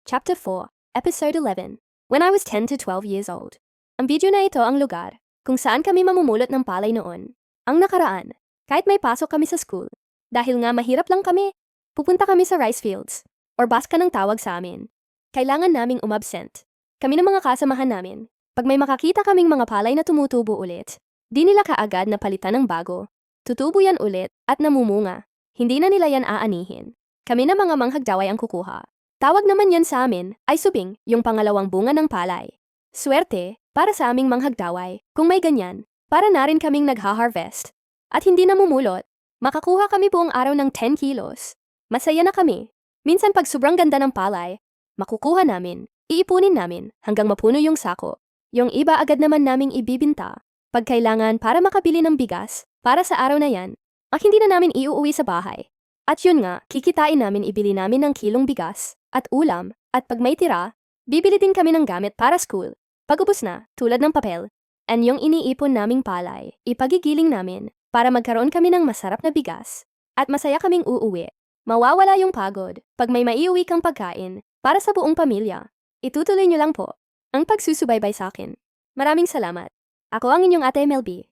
Chapter 4, Episode 11. When I was 10 to 12 years old. Ang video na ito ang lugar kung saan kami mamumulot ng palay noon. Ang nakaraan, kahit may pasok kami sa school, dahil nga mahirap lang kami, pupunta kami sa rice fields, or baska ng tawag sa amin. Kailangan naming umabsent. Kami ng mga kasamahan namin, pag may makakita kaming mga palay na tumutubo ulit, di nila kaagad na palitan ng bago. Tutubo yan ulit at namumunga. Hindi na nila yan aanihin. Kami na mga manghagdaway ang kukuha. Tawag naman yan sa amin ay subing, yung pangalawang bunga ng palay. Swerte, para sa aming manghagdaway, kung may ganyan, para na rin kaming nagha-harvest. At hindi namumulot, makakuha kami buong araw ng 10 kilos. Masaya na kami. Minsan pag sobrang ganda ng palay, makukuha namin, iipunin namin hanggang mapuno yung sako. Yung iba agad naman naming ibibinta, pag kailangan para makabili ng bigas, para sa araw na yan, hindi na namin iuuwi sa bahay. At yun nga, kikitain namin ibili namin ng kilong bigas, at ulam, at pag may tira, bibili din kami ng gamit para school. Pag ubos na, tulad ng papel, and yung iniipon naming palay, ipagigiling namin, para magkaroon kami ng masarap na bigas, at masaya kaming uuwi. Mawawala yung pagod, pag may maiuwi kang pagkain, para sa buong pamilya. Itutuloy nyo lang po, ang pagsusubaybay sa akin. Maraming salamat. Ako ang inyong Ate MLB.